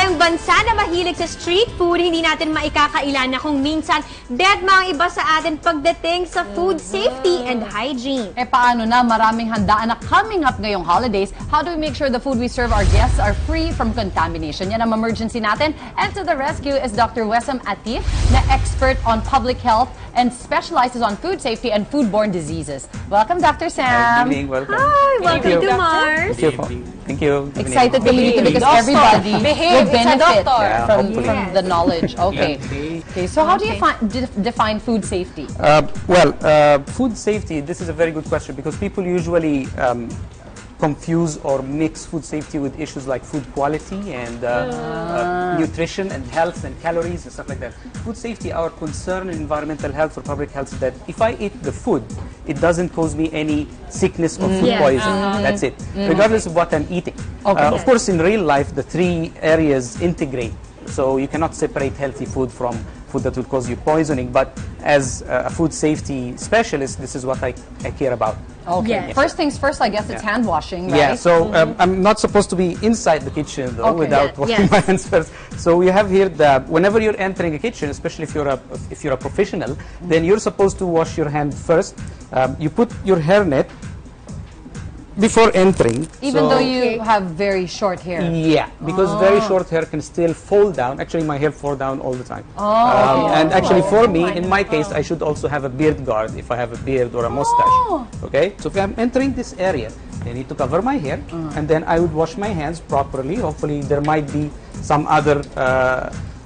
tayong bansa na mahilig sa street food, hindi natin maikakailan na kung minsan deadma ang iba sa atin pagdating sa food safety and hygiene. Paano na maraming handaan na coming up ngayong holidays? How do we make sure the food we serve our guests are free from contamination? Yan ang emergency natin. And to the rescue is Dr. Wessam Atif, na expert on public health and specializes on food safety and foodborne diseases. Welcome, Dr. Sam. Good evening, welcome. Hi, welcome to Mars. Thank you. Excited to meet you because everybody will benefit from the knowledge. Okay. So how do you define food safety? Food safety, this is a very good question because people usually confuse or mix food safety with issues like food quality and nutrition and health and calories and stuff like that. Food safety, our concern in environmental health or public health is that if I eat the food, it doesn't cause me any sickness or food poisoning. That's it, regardless of what I'm eating. Of course, in real life, the three areas integrate. So you cannot separate healthy food from food that will cause you poisoning. But as a food safety specialist, this is what I care about. Okay. First things first, I guess it's hand washing, right? Yeah, so I'm not supposed to be inside the kitchen though without washing my hands first. So we have here that whenever you're entering a kitchen, especially if you're a professional, then you're supposed to wash your hand first. You put your hairnet before entering. Even though you have very short hair. Yeah, because very short hair can still fall down. Actually, my hair falls down all the time. And actually, for me, in my case, I should also have a beard guard if I have a beard or a mustache. Okay, so if I'm entering this area, I need to cover my hair, and then I would wash my hands properly. Hopefully, there might be some other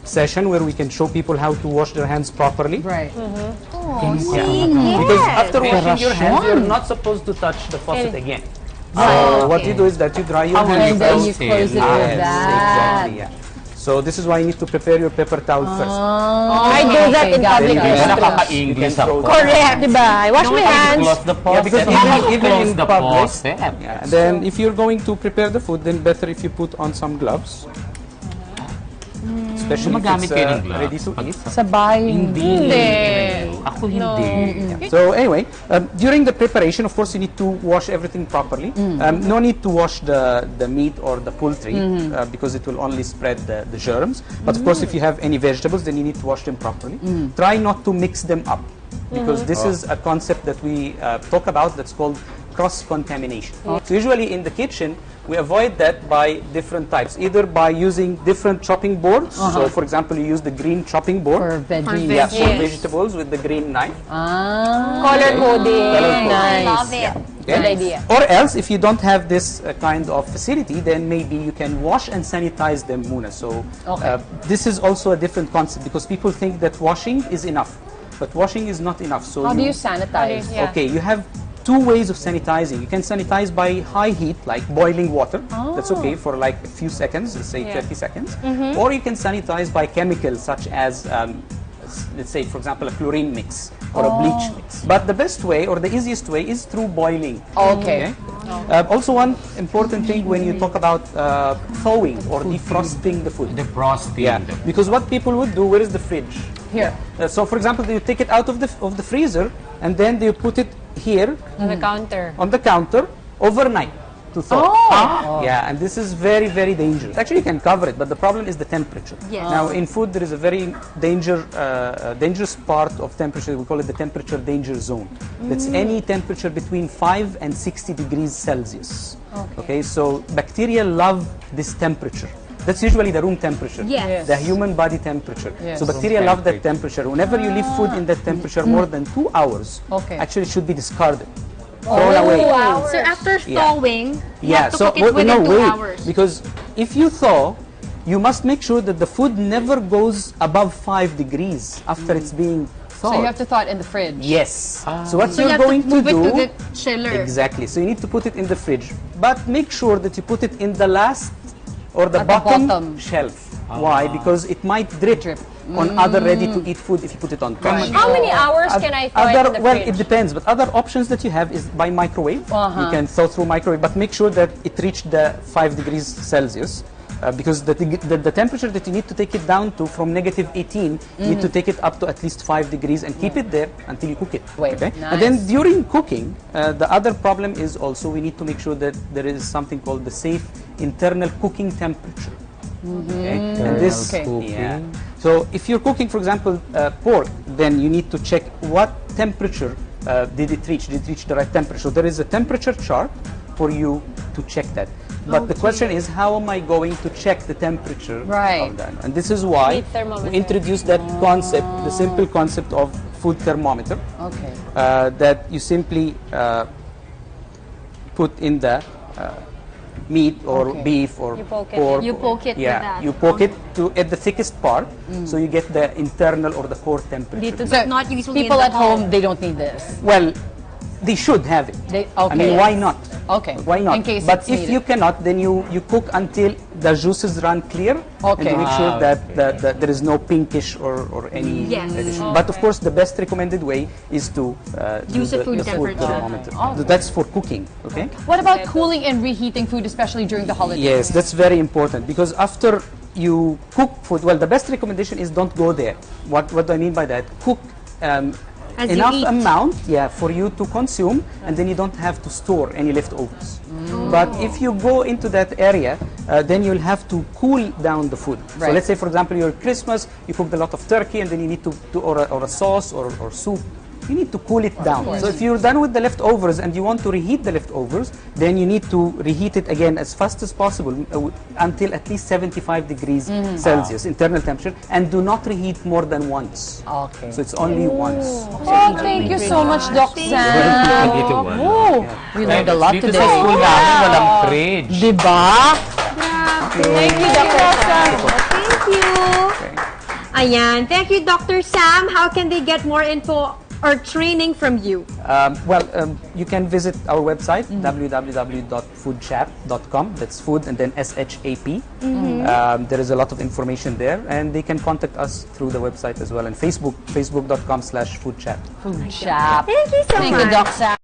session where we can show people how to wash their hands properly. Right. Because after washing your hands, you're not supposed to touch the faucet again. So what you do is that you dry your hands and then you close it with that. Exactly, yeah. So this is why you need to prepare your paper towel first. I do that in public Nakaka-English ako. Correct, diba? I wash my hands. Close the faucet. Because even in the public, faucet. then if you're going to prepare the food, then better if you put on some gloves. Especially if it's ready to eat. Sa bahay, Hindi. Ako hindi. So anyway, during the preparation, of course, you need to wash everything properly. No need to wash the meat or the poultry because it will only spread the germs. But of course, if you have any vegetables, then you need to wash them properly. Try not to mix them up because this is a concept that we talk about that's called cross-contamination. So usually in the kitchen, we avoid that by different types, either by using different chopping boards. So, for example, you use the green chopping board for veggies. Yeah, for vegetables with the green knife. Color coding. Nice. Love it. Good idea. Or else, if you don't have this kind of facility, then maybe you can wash and sanitize them, Muna. So, this is also a different concept because people think that washing is enough, but washing is not enough. So how do you sanitize? Okay, you have two ways of sanitizing. You can sanitize by high heat, like boiling water. That's okay for like a few seconds, let's say 30 seconds. Or you can sanitize by chemicals such as, let's say, for example, a chlorine mix or a bleach mix. But the best way or the easiest way is through boiling. Okay. Also, one important thing when you talk about thawing or defrosting the food. Defrosting. Yeah, because what people would do, where is the fridge? Here. So, for example, you take it out of the freezer and then they put it here On the counter. on the counter overnight to thaw. Yeah, and this is very, very dangerous. Actually, you can cover it, but the problem is the temperature. Yes. Now, in food, there is a very dangerous part of temperature. We call it the temperature danger zone. That's any temperature between 5 and 60 degrees Celsius. Okay, so bacteria love this temperature. That's usually the room temperature, the human body temperature. So bacteria love that temperature. Whenever you leave food in that temperature more than 2 hours, actually it should be discarded, thrown away. So after thawing, you have to so cook it within 2 hours. Because if you thaw, you must make sure that the food never goes above 5 degrees after it's being thawed. So you have to thaw it in the fridge. Yes. So what So you're you have going to move to do it to the chiller. exactly. So you need to put it in the fridge, but make sure that you put it in the last or the bottom shelf. Why? Because it might drip on other ready-to-eat food if you put it on top. How many hours can I thaw it in the Well, fridge? it depends, but other options that you have is by microwave. You can thaw through microwave, but make sure that it reached the 5 degrees Celsius. Because the temperature that you need to take it down to from -18, you need to take it up to at least 5 degrees and keep it there until you cook it. Okay? And then during cooking, the other problem is also we need to make sure that there is something called the safe internal cooking temperature. Okay? And this, Okay. yeah. So if you're cooking, for example, pork, then you need to check what temperature did it reach. Did it reach the right temperature? So there is a temperature chart for you to check that. But the question is, how am I going to check the temperature Right. of that? And this is why Heat thermometer. we introduced that concept, the simple concept of food thermometer, Okay. that you simply put in the meat or Okay. beef or You poke it. pork. You poke it with Yeah, that. you poke it to at the thickest part, so you get the internal or the core temperature. Dito, So not usually people in the at home, they don't need this. Well, they should have it. They, I okay. mean, why not? Okay. Why not? In case but it's if needed. you cannot, then you cook until the juices run clear, and Okay. to make sure Ah, that, that there is no pinkish or any Yes. addition. But of course, the best recommended way is to Use do the food temperature. thermometer. Okay. That's for cooking. Okay. What about cooling and reheating food, especially during the holidays? Yes, that's very important because after you cook food, well, the best recommendation is don't go there. What do I mean by that? Cook As you enough eat. amount, for you to consume, and then you don't have to store any leftovers. But if you go into that area, then you'll have to cool down the food. So Right. let's say, for example, you're at Christmas, you cooked a lot of turkey, and then you need to or a sauce or soup. You need to cool it down. So if you're done with the leftovers and you want to reheat the leftovers, then you need to reheat it again as fast as possible until at least 75 degrees Celsius internal temperature, and do not reheat more than once. Okay. So it's only once. Oh, thank you so much, Doc Sam. Dito wala. Oh, we learned a lot Dito today. sa school namin, walang fridge. Diba? Thank you, Dr. Sam. Thank you. Ayan. Thank you, Dr. Sam. How can they get more info or training from you? You can visit our website, www.foodchap.com. That's food and then SHAP. There is a lot of information there, and they can contact us through the website as well, and Facebook, facebook.com/foodchap. Food Shop. Thank you so Thank much. you, Doc Sam.